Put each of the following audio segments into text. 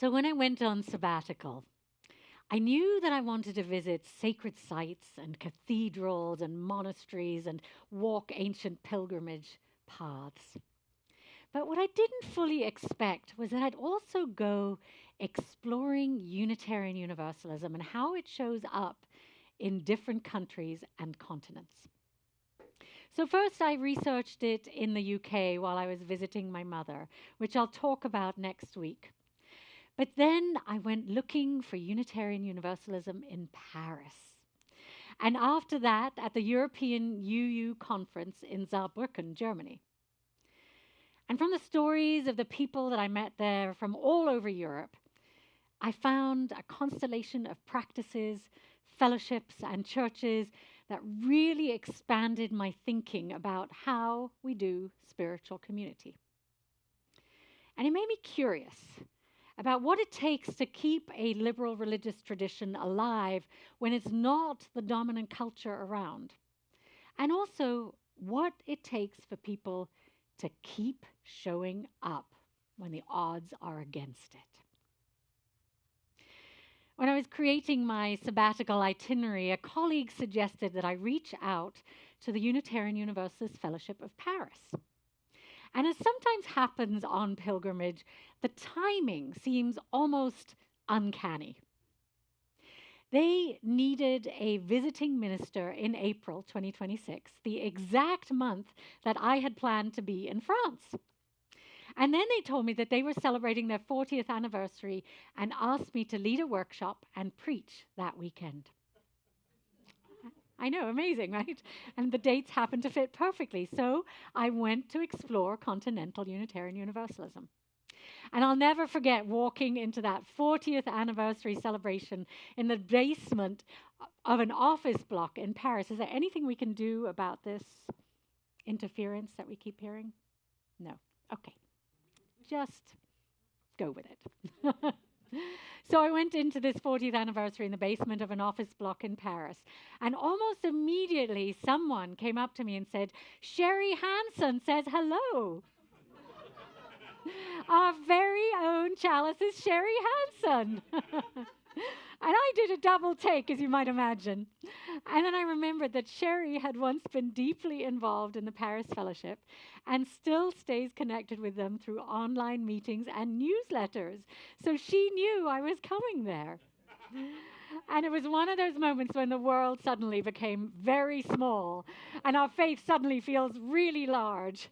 So when I went on sabbatical, I knew that I wanted to visit sacred sites and cathedrals and monasteries and walk ancient pilgrimage paths. But what I didn't fully expect was that I'd also go exploring Unitarian Universalism and how it shows up in different countries and continents. So, first, I researched it in the UK while I was visiting my mother, which I'll talk about next week. But then I went looking for Unitarian Universalism in Paris. And after that, at the European UU conference in Saarbrücken, Germany. And from the stories of the people that I met there from all over Europe, I found a constellation of practices, fellowships, and churches that really expanded my thinking about how we do spiritual community. And it made me curious about what it takes to keep a liberal religious tradition alive when it's not the dominant culture around, and also what it takes for people to keep showing up when the odds are against it. When I was creating my sabbatical itinerary, a colleague suggested that I reach out to the Unitarian Universalist Fellowship of Paris. And as sometimes happens on pilgrimage, the timing seems almost uncanny. They needed a visiting minister in April 2026, the exact month that I had planned to be in France. And then they told me that they were celebrating their 40th anniversary and asked me to lead a workshop and preach that weekend. I know, amazing, right? And the dates happened to fit perfectly. So I went to explore continental Unitarian Universalism. And I'll never forget walking into that 40th anniversary celebration in the basement of an office block in Paris. Is there anything we can do about this interference that we keep hearing? No. Okay. Just go with it. So I went into this 40th anniversary in the basement of an office block in Paris. And almost immediately, someone came up to me and said, "Sherry Hansen says hello." Our very own Chalice's Sherry Hansen. And I did a double take, as you might imagine. And then I remembered that Sherry had once been deeply involved in the Paris Fellowship and still stays connected with them through online meetings and newsletters. So she knew I was coming there. And it was one of those moments when the world suddenly became very small and our faith suddenly feels really large.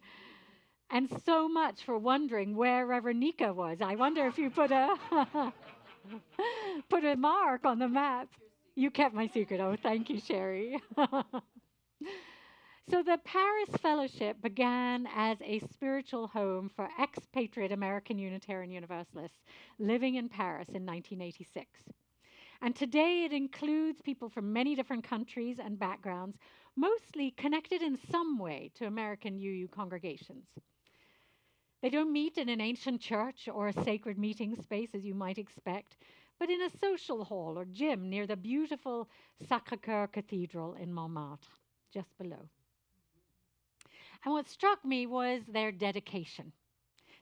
And so much for wondering where Reverend Nica was. I wonder if you put a put a mark on the map. You kept my secret. Oh, thank you, Sherry. So the Paris Fellowship began as a spiritual home for expatriate American Unitarian Universalists living in Paris in 1986. And today it includes people from many different countries and backgrounds, mostly connected in some way to American UU congregations. They don't meet in an ancient church or a sacred meeting space, as you might expect, but in a social hall or gym near the beautiful Sacré-Cœur Cathedral in Montmartre, just below. And what struck me was their dedication.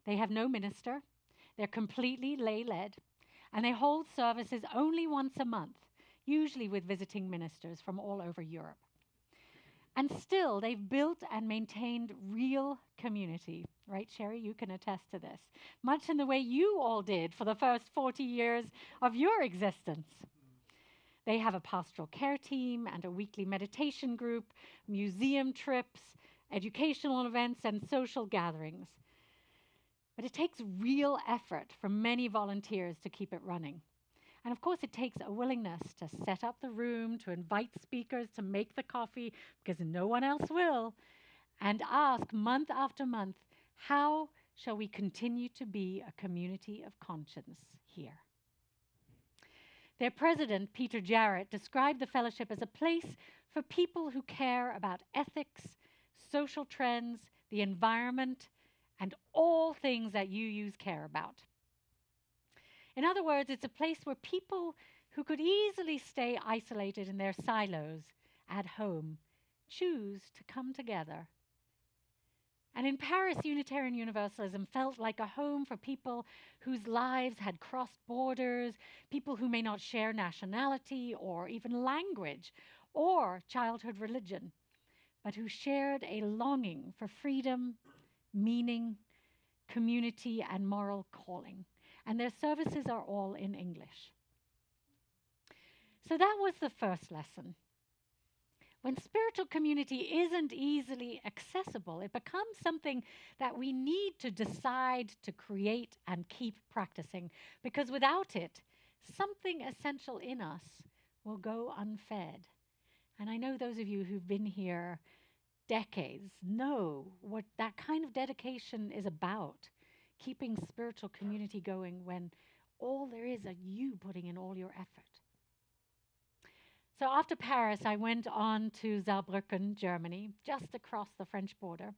They have no minister, they're completely lay-led, and they hold services only once a month, usually with visiting ministers from all over Europe. And still, they've built and maintained real community. Right, Sherry? You can attest to this. Much in the way you all did for the first 40 years of your existence. They have a pastoral care team and a weekly meditation group, museum trips, educational events, and social gatherings. But it takes real effort from many volunteers to keep it running. And of course, it takes a willingness to set up the room, to invite speakers, to make the coffee, because no one else will, and ask month after month, how shall we continue to be a community of conscience here? Their president, Peter Jarrett, described the fellowship as a place for people who care about ethics, social trends, the environment, and all things that UUs care about. In other words, it's a place where people who could easily stay isolated in their silos at home choose to come together And in Paris, Unitarian Universalism felt like a home for people whose lives had crossed borders, people who may not share nationality or even language or childhood religion, but who shared a longing for freedom, meaning, community, and moral calling. And their services are all in English. So that was the first lesson. When spiritual community isn't easily accessible, it becomes something that we need to decide to create and keep practicing, because without it, something essential in us will go unfed. And I know those of you who've been here decades know what that kind of dedication is about, keeping spiritual community going when all there is are you putting in all your effort. So after Paris, I went on to Saarbrücken, Germany, just across the French border,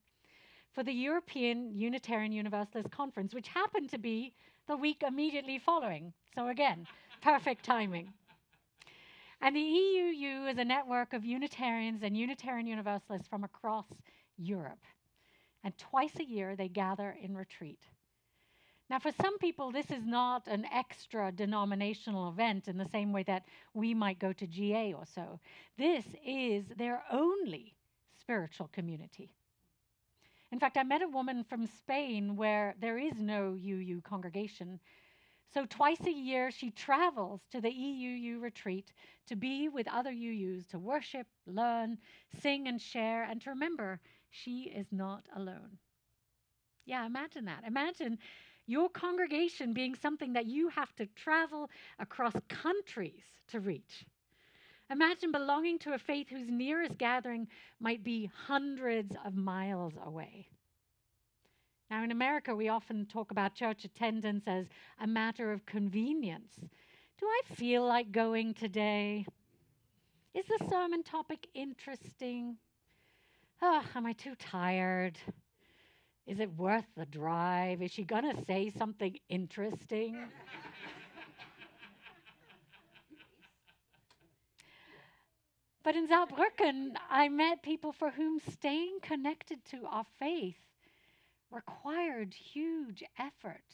for the European Unitarian Universalist Conference, which happened to be the week immediately following. So again, perfect timing. And the EUU is a network of Unitarians and Unitarian Universalists from across Europe. And twice a year, they gather in retreat. Now, for some people, this is not an extra denominational event in the same way that we might go to GA or so. This is their only spiritual community. In fact, I met a woman from Spain where there is no UU congregation. So twice a year, she travels to the EUU retreat to be with other UUs, to worship, learn, sing, and share, and to remember she is not alone. Yeah, imagine that. Imagine your congregation being something that you have to travel across countries to reach. Imagine belonging to a faith whose nearest gathering might be hundreds of miles away. Now, in America, we often talk about church attendance as a matter of convenience. Do I feel like going today? Is the sermon topic interesting? Oh, am I too tired? Is it worth the drive? Is she going to say something interesting? But in Saarbrücken, I met people for whom staying connected to our faith required huge effort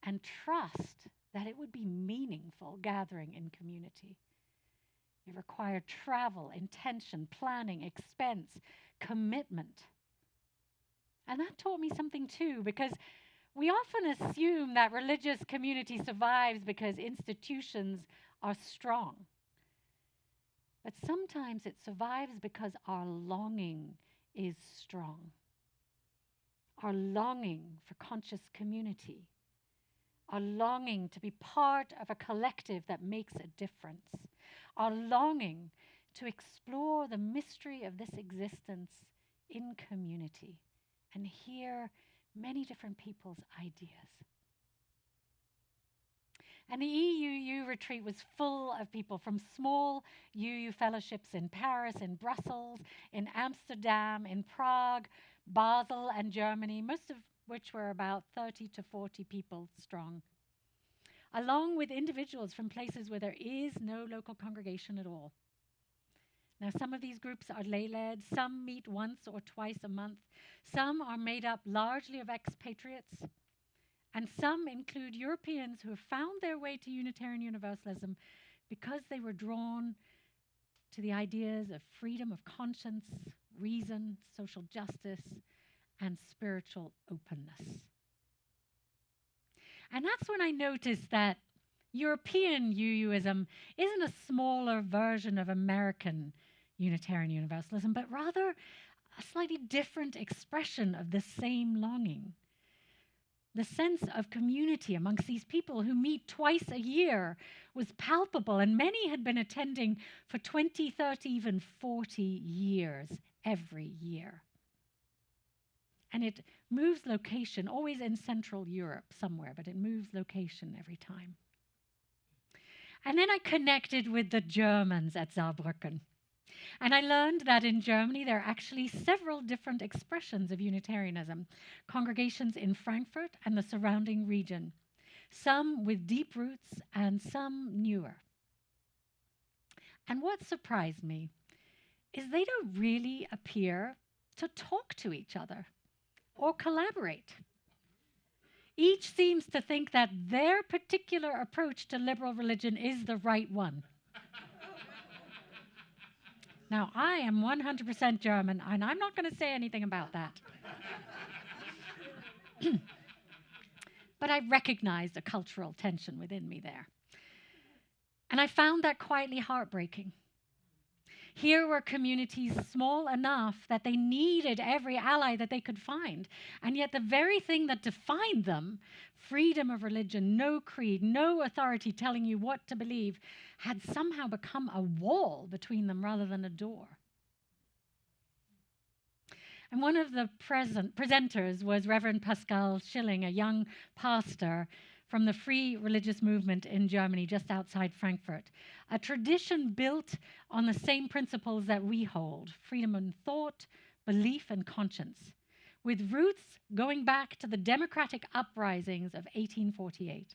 and trust that it would be meaningful gathering in community. It required travel, intention, planning, expense, commitment. And that taught me something too, because we often assume that religious community survives because institutions are strong. But sometimes it survives because our longing is strong. Our longing for conscious community. Our longing to be part of a collective that makes a difference. Our longing to explore the mystery of this existence in community and hear many different people's ideas. And the EUU retreat was full of people from small UU fellowships in Paris, in Brussels, in Amsterdam, in Prague, Basel, and Germany, most of which were about 30 to 40 people strong, along with individuals from places where there is no local congregation at all. Now, some of these groups are lay-led, some meet once or twice a month, some are made up largely of expatriates, and some include Europeans who have found their way to Unitarian Universalism because they were drawn to the ideas of freedom of conscience, reason, social justice, and spiritual openness. And that's when I noticed that European UUism isn't a smaller version of American Unitarian Universalism, but rather a slightly different expression of the same longing. The sense of community amongst these people who meet twice a year was palpable, and many had been attending for 20, 30, even 40 years every year. And it moves location, always in Central Europe somewhere, but it moves location every time. And then I connected with the Germans at Saarbrücken. And I learned that in Germany, there are actually several different expressions of Unitarianism, congregations in Frankfurt and the surrounding region, some with deep roots and some newer. And what surprised me is they don't really appear to talk to each other or collaborate. Each seems to think that their particular approach to liberal religion is the right one. Now, I am 100% German, and I'm not going to say anything about that. But I recognized a cultural tension within me there. And I found that quietly heartbreaking. Here were communities small enough that they needed every ally that they could find. And yet the very thing that defined them, freedom of religion, no creed, no authority telling you what to believe, had somehow become a wall between them rather than a door. And one of the presenters was Reverend Pascal Schilling, a young pastor from the free religious movement in Germany, just outside Frankfurt, a tradition built on the same principles that we hold, freedom in thought, belief, and conscience, with roots going back to the democratic uprisings of 1848.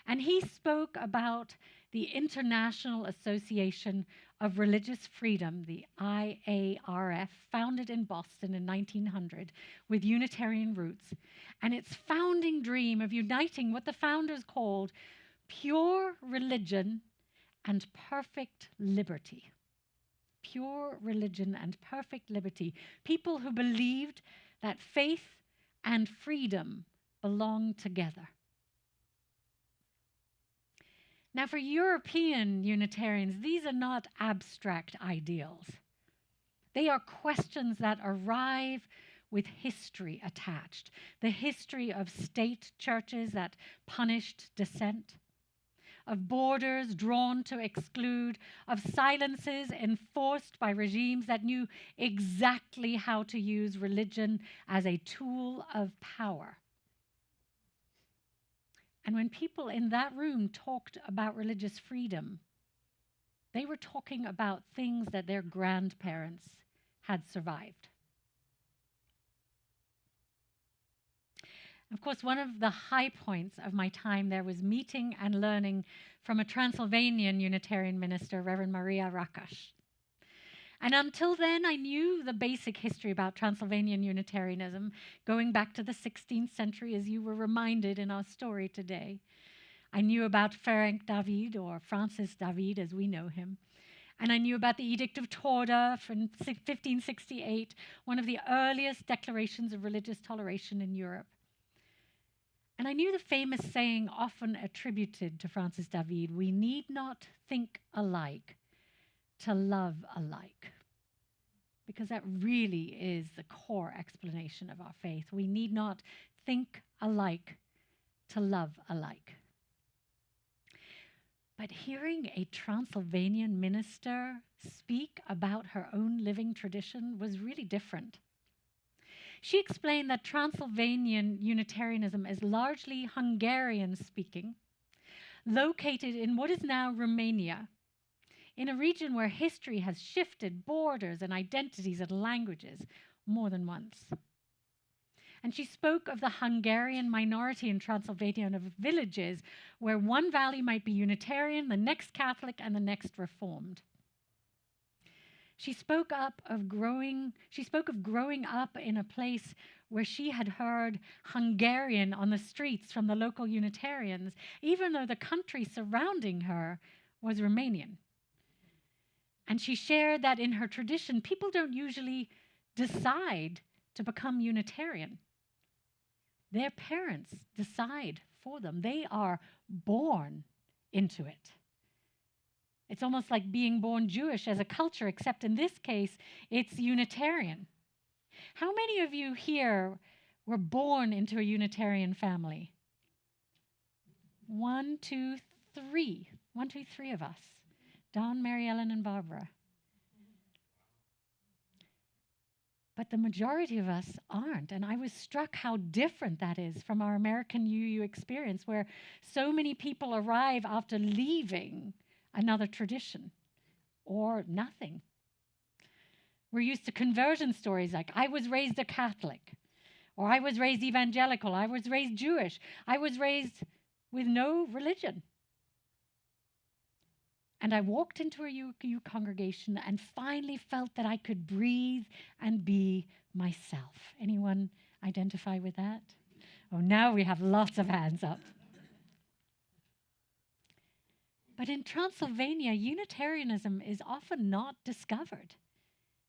And he spoke about the International Association of Religious Freedom, the IARF, founded in Boston in 1900 with Unitarian roots, and its founding dream of uniting what the founders called pure religion and perfect liberty. Pure religion and perfect liberty. People who believed that faith and freedom belong together. Now, for European Unitarians, these are not abstract ideals. They are questions that arrive with history attached. The history of state churches that punished dissent, of borders drawn to exclude, of silences enforced by regimes that knew exactly how to use religion as a tool of power. And when people in that room talked about religious freedom, they were talking about things that their grandparents had survived. Of course, one of the high points of my time there was meeting and learning from a Transylvanian Unitarian minister, Reverend Maria Rakas. And until then, I knew the basic history about Transylvanian Unitarianism, going back to the 16th century, as you were reminded in our story today. I knew about Ferenc David, or Francis David as we know him. And I knew about the Edict of Torda from 1568, one of the earliest declarations of religious toleration in Europe. And I knew the famous saying often attributed to Francis David, "We need not think alike to love alike," because that really is the core explanation of our faith. We need not think alike to love alike. But hearing a Transylvanian minister speak about her own living tradition was really different. She explained that Transylvanian Unitarianism is largely Hungarian-speaking, located in what is now Romania, in a region where history has shifted borders and identities and languages more than once. And she spoke of the Hungarian minority in Transylvania and of villages where one valley might be Unitarian, the next Catholic, and the next Reformed. She spoke of growing up in a place where she had heard Hungarian on the streets from the local Unitarians, even though the country surrounding her was Romanian. And she shared that in her tradition, people don't usually decide to become Unitarian. Their parents decide for them. They are born into it. It's almost like being born Jewish as a culture, except in this case, it's Unitarian. How many of you here were born into a Unitarian family? 1, 2, 3. 1, 2, 3 of us. Don, Mary Ellen, and Barbara. But the majority of us aren't. And I was struck how different that is from our American UU experience, where so many people arrive after leaving another tradition or nothing. We're used to conversion stories like, I was raised a Catholic, or I was raised evangelical, I was raised Jewish, I was raised with no religion. And I walked into a UU congregation and finally felt that I could breathe and be myself. Anyone identify with that? Oh, now we have lots of hands up. But in Transylvania, Unitarianism is often not discovered.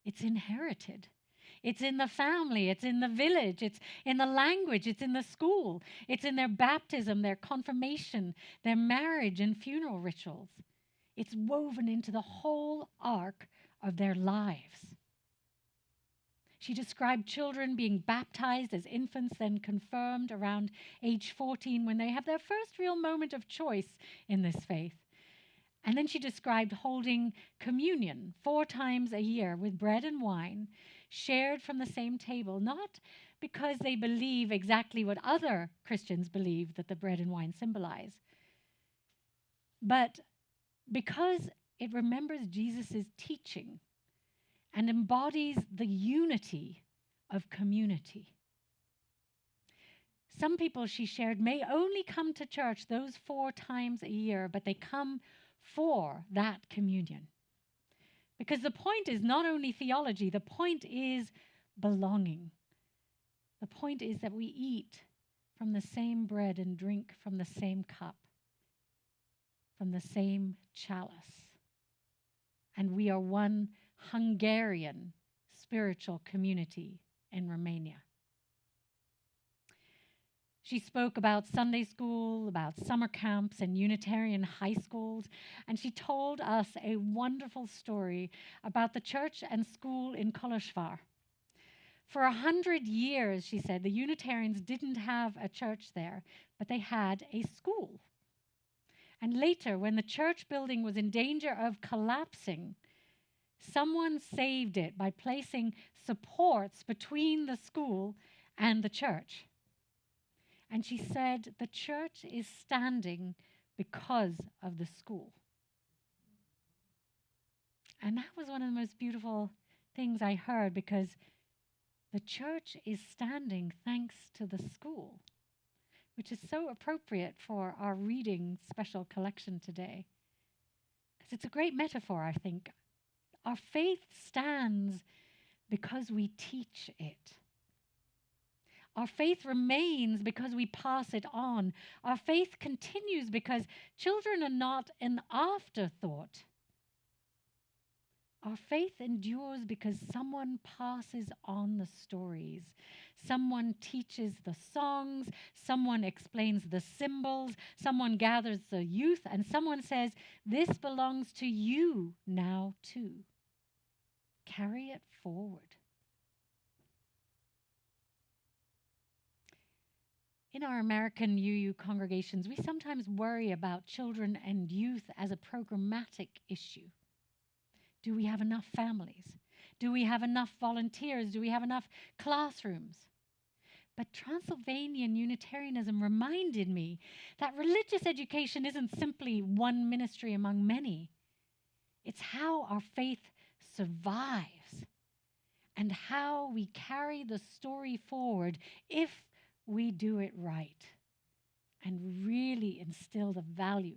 It's inherited. It's in the family, it's in the village, it's in the language, it's in the school, it's in their baptism, their confirmation, their marriage and funeral rituals. It's woven into the whole arc of their lives. She described children being baptized as infants, then confirmed around age 14 when they have their first real moment of choice in this faith. And then she described holding communion 4 times a year with bread and wine, shared from the same table, not because they believe exactly what other Christians believe that the bread and wine symbolize, but because it remembers Jesus' teaching and embodies the unity of community. Some people, she shared, may only come to church those 4 times a year, but they come for that communion. Because the point is not only theology, the point is belonging. The point is that we eat from the same bread and drink from the same cup, from the same chalice. And we are one Hungarian spiritual community in Romania. She spoke about Sunday school, about summer camps and Unitarian high schools, and she told us a wonderful story about the church and school in Kolozsvár. For 100 years, she said, the Unitarians didn't have a church there, but they had a school. And later, when the church building was in danger of collapsing, someone saved it by placing supports between the school and the church. And she said, the church is standing because of the school. And that was one of the most beautiful things I heard, because the church is standing thanks to the school, which is so appropriate for our reading special collection today. Because it's a great metaphor, I think. Our faith stands because we teach it. Our faith remains because we pass it on. Our faith continues because children are not an afterthought. Our faith endures because someone passes on the stories. Someone teaches the songs. Someone explains the symbols. Someone gathers the youth, and someone says, this belongs to you now too. Carry it forward. In our American UU congregations, we sometimes worry about children and youth as a programmatic issue. Do we have enough families? Do we have enough volunteers? Do we have enough classrooms? But Transylvanian Unitarianism reminded me that religious education isn't simply one ministry among many. It's how our faith survives and how we carry the story forward if we do it right and really instill the value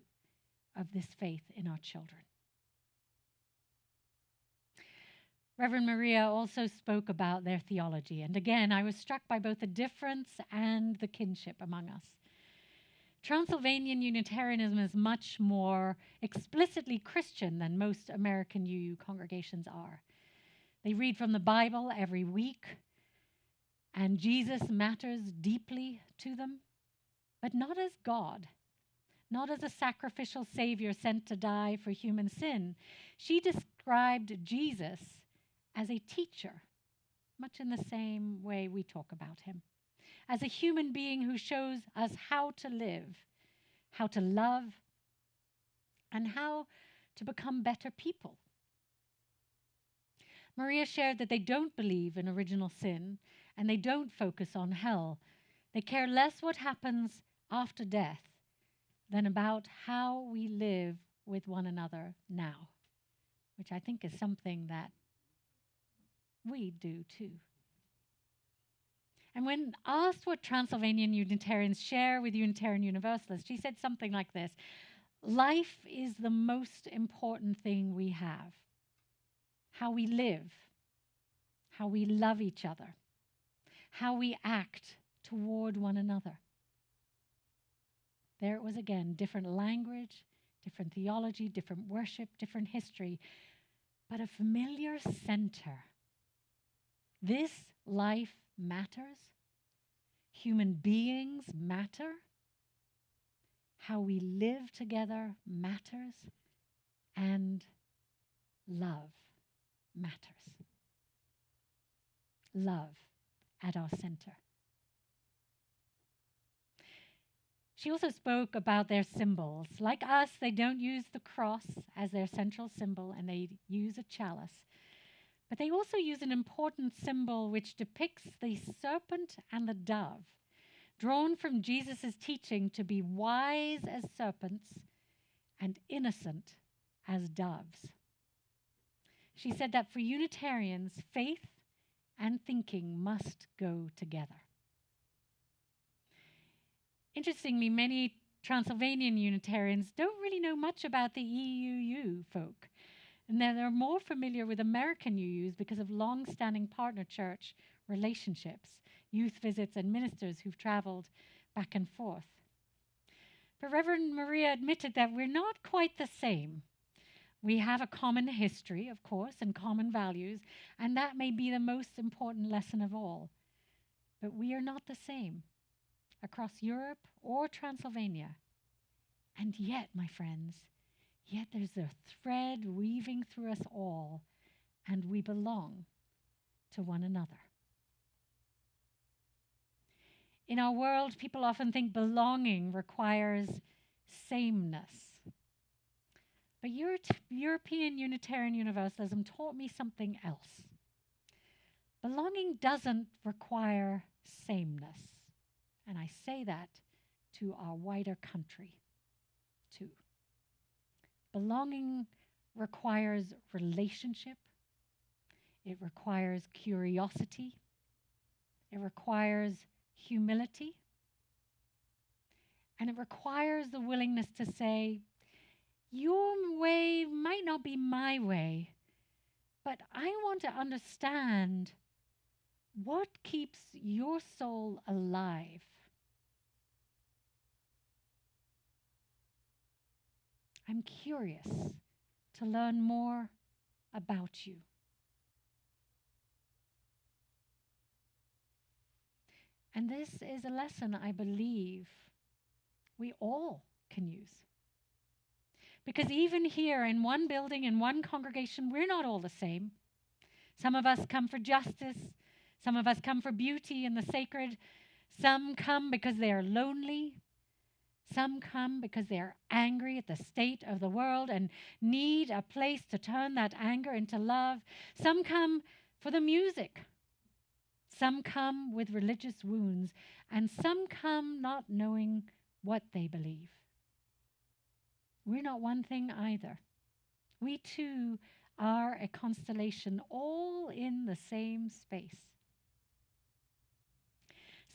of this faith in our children. Reverend Maria also spoke about their theology, and again, I was struck by both the difference and the kinship among us. Transylvanian Unitarianism is much more explicitly Christian than most American UU congregations are. They read from the Bible every week, and Jesus matters deeply to them, but not as God, not as a sacrificial Savior sent to die for human sin. She described Jesus as a teacher, much in the same way we talk about him, as a human being who shows us how to live, how to love, and how to become better people. Maria shared that they don't believe in original sin, and they don't focus on hell. They care less what happens after death than about how we live with one another now, which I think is something that we do too. And when asked what Transylvanian Unitarians share with Unitarian Universalists, she said something like this: Life is the most important thing we have. How we live, how we love each other, how we act toward one another. There it was again, different language, different theology, different worship, different history, but a familiar center. This life matters. Human beings matter. How we live together matters. And love matters. Love at our center. She also spoke about their symbols. Like us, they don't use the cross as their central symbol, and they use a chalice. But they also use an important symbol which depicts the serpent and the dove, drawn from Jesus' teaching to be wise as serpents and innocent as doves. She said that for Unitarians, faith and thinking must go together. Interestingly, many Transylvanian Unitarians don't really know much about the EUU folk. And they're more familiar with American UUs because of long-standing partner church relationships, youth visits, and ministers who've traveled back and forth. But Reverend Maria admitted that we're not quite the same. We have a common history, of course, and common values, and that may be the most important lesson of all. But we are not the same across Europe or Transylvania. And yet, my friends, yet there's a thread weaving through us all, and we belong to one another. In our world, people often think belonging requires sameness. But European Unitarian Universalism taught me something else. Belonging doesn't require sameness. And I say that to our wider country, too. Belonging requires relationship. It requires curiosity. It requires humility. And it requires the willingness to say, your way might not be my way, but I want to understand what keeps your soul alive. I'm curious to learn more about you. And this is a lesson I believe we all can use. Because even here in one building, in one congregation, we're not all the same. Some of us come for justice. Some of us come for beauty and the sacred. Some come because they are lonely. Some come because they are angry at the state of the world and need a place to turn that anger into love. Some come for the music. Some come with religious wounds. And some come not knowing what they believe. We're not one thing either. We too are a constellation, all in the same space.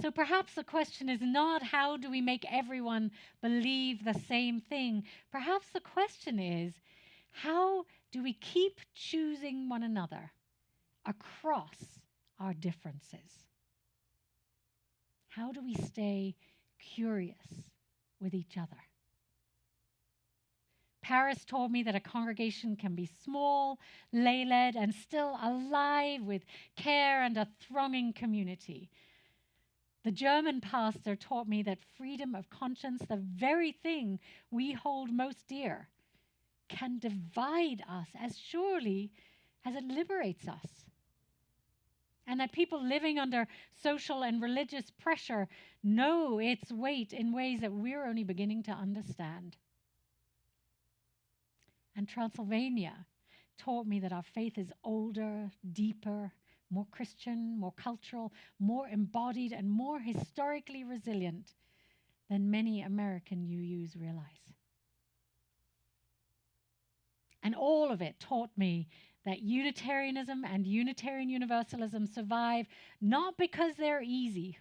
So perhaps the question is not how do we make everyone believe the same thing? Perhaps the question is, how do we keep choosing one another across our differences? How do we stay curious with each other? Paris told me that a congregation can be small, lay-led, and still alive with care and a thronging community. The German pastor taught me that freedom of conscience, the very thing we hold most dear, can divide us as surely as it liberates us. And that people living under social and religious pressure know its weight in ways that we're only beginning to understand. And Transylvania taught me that our faith is older, deeper, more Christian, more cultural, more embodied, and more historically resilient than many American UUs realize. And all of it taught me that Unitarianism and Unitarian Universalism survive not because they're easy.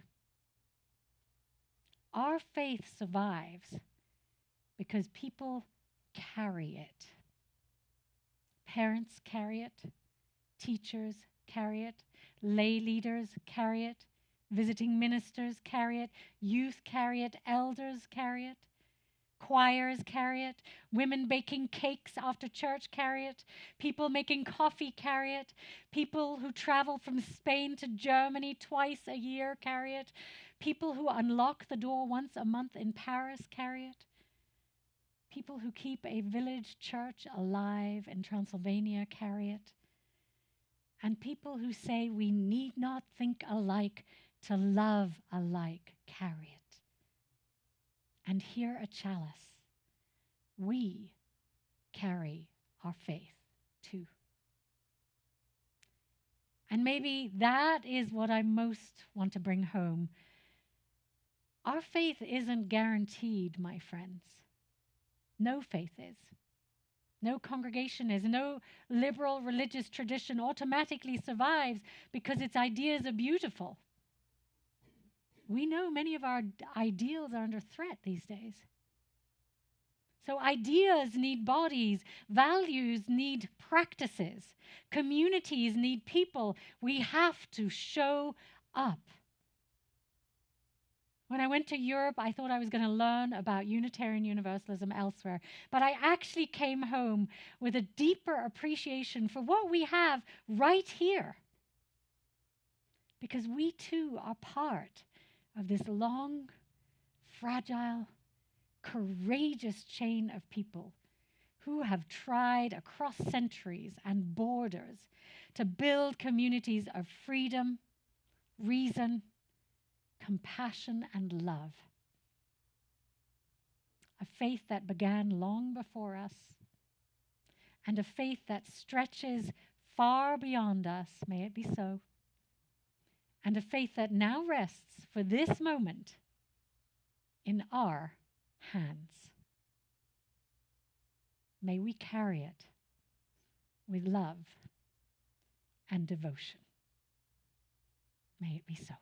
Our faith survives because people carry it. Parents carry it. Teachers carry it. Lay leaders carry it. Visiting ministers carry it. Youth carry it. Elders carry it. Choirs carry it. Women baking cakes after church carry it. People making coffee carry it. People who travel from Spain to Germany twice a year carry it. People who unlock the door once a month in Paris carry it. People who keep a village church alive in Transylvania carry it. And people who say we need not think alike to love alike carry it. And here at Chalice, we carry our faith too. And maybe that is what I most want to bring home. Our faith isn't guaranteed, my friends. No faith is. No congregation is. No liberal religious tradition automatically survives because its ideas are beautiful. We know many of our ideals are under threat these days. So ideas need bodies, values need practices, communities need people. We have to show up. When I went to Europe, I thought I was going to learn about Unitarian Universalism elsewhere, but I actually came home with a deeper appreciation for what we have right here. Because we too are part of this long, fragile, courageous chain of people who have tried across centuries and borders to build communities of freedom, reason, compassion, and love. A faith that began long before us, and a faith that stretches far beyond us, may it be so, and a faith that now rests for this moment in our hands. May we carry it with love and devotion. May it be so.